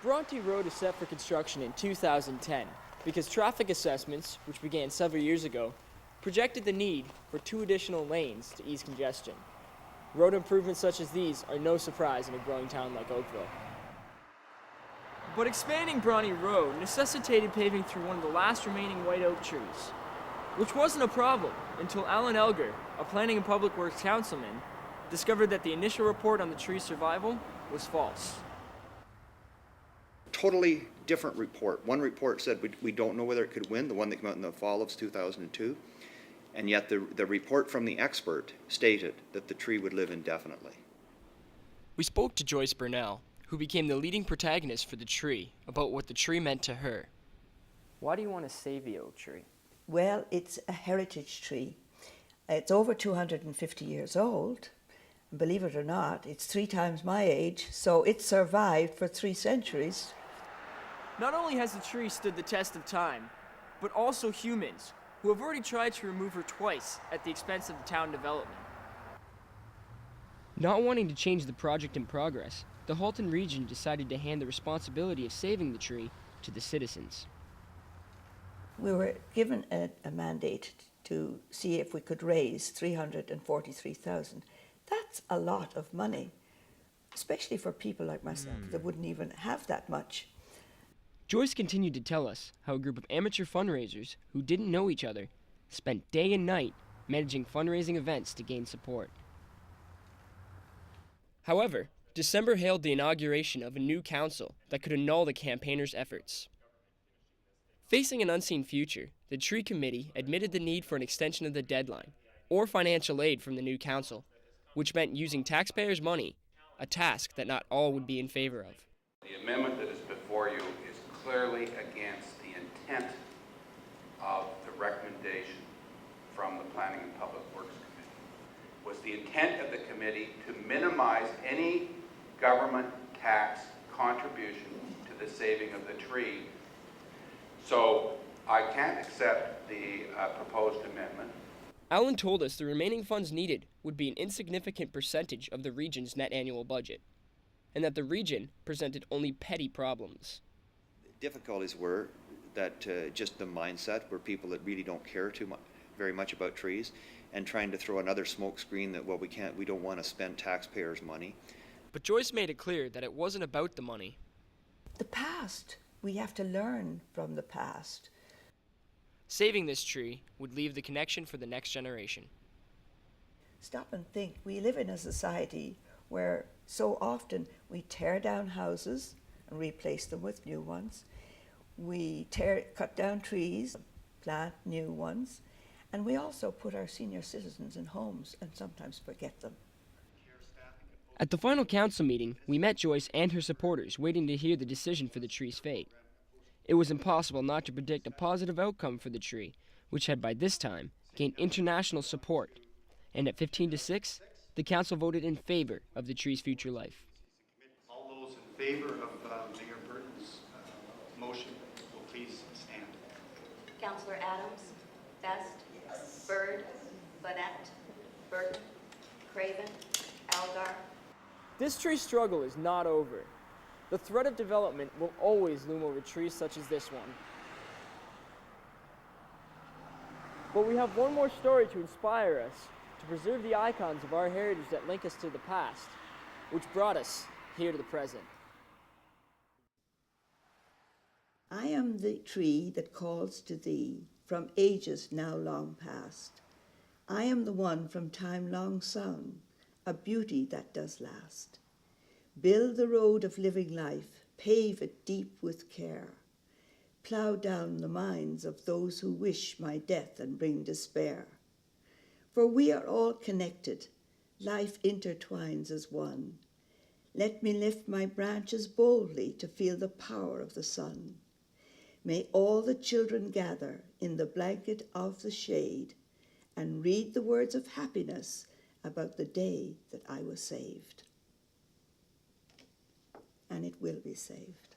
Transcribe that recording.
Bronte Road is set for construction in 2010 because traffic assessments, which began several years ago, projected the need for 2 additional lanes to ease congestion. Road improvements such as these are no surprise in a growing town like Oakville. But expanding Bronte Road necessitated paving through one of the last remaining white oak trees, which wasn't a problem until Alan Elger, a planning and public works councilman, discovered that the initial report on the tree's survival was false. Totally different report. One report said we don't know whether it could win, the one that came out in the fall of 2002, and yet the report from the expert stated that the tree would live indefinitely. We spoke to Joyce Burnell, who became the leading protagonist for the tree, about what the tree meant to her. Why do you want to save the oak tree? Well, it's a heritage tree. It's over 250 years old. Believe it or not, it's 3 times my age, so it survived for 3 centuries. Not only has the tree stood the test of time, but also humans, who have already tried to remove her twice at the expense of the town development. Not wanting to change the project in progress, the Halton region decided to hand the responsibility of saving the tree to the citizens. We were given a mandate to see if we could raise $343,000. That's a lot of money, especially for people like myself that wouldn't even have that much. Joyce continued to tell us how a group of amateur fundraisers who didn't know each other spent day and night managing fundraising events to gain support. However, December hailed the inauguration of a new council that could annul the campaigners' efforts. Facing an unseen future, the Tree Committee admitted the need for an extension of the deadline or financial aid from the new council, which meant using taxpayers' money, a task that not all would be in favor of. The amendment that is before you is clearly against the intent of the recommendation from the Planning and Public Works Committee. Was the intent of the committee to minimize any government tax contribution to the saving of the tree. So I can't accept the proposed amendment. Alan told us the remaining funds needed would be an insignificant percentage of the region's net annual budget, and that the region presented only petty problems. Difficulties were that just the mindset were people that really don't care very much about trees, and trying to throw another smoke screen that, well, we don't want to spend taxpayers' money. But Joyce made it clear that it wasn't about the money. The past. We have to learn from the past. Saving this tree would leave the connection for the next generation. Stop and think. We live in a society where so often we tear down houses and replace them with new ones. We cut down trees, plant new ones, and we also put our senior citizens in homes and sometimes forget them. At the final council meeting, we met Joyce and her supporters waiting to hear the decision for the tree's fate. It was impossible not to predict a positive outcome for the tree, which had by this time gained international support. And at 15-6, the council voted in favor of the tree's future life. All those in favor of Mayor Burton's motion will please stand. Councillor Adams, Best, Bird, Bonnet, Burton, Craven, Algar. This tree struggle is not over. The threat of development will always loom over trees such as this one. But we have one more story to inspire us to preserve the icons of our heritage that link us to the past, which brought us here to the present. I am the tree that calls to thee from ages now long past. I am the one from time long sung, a beauty that does last. Build the road of living life, pave it deep with care. Plough down the minds of those who wish my death and bring despair. For we are all connected, life intertwines as one. Let me lift my branches boldly to feel the power of the sun. May all the children gather in the blanket of the shade and read the words of happiness about the day that I was saved. And it will be saved.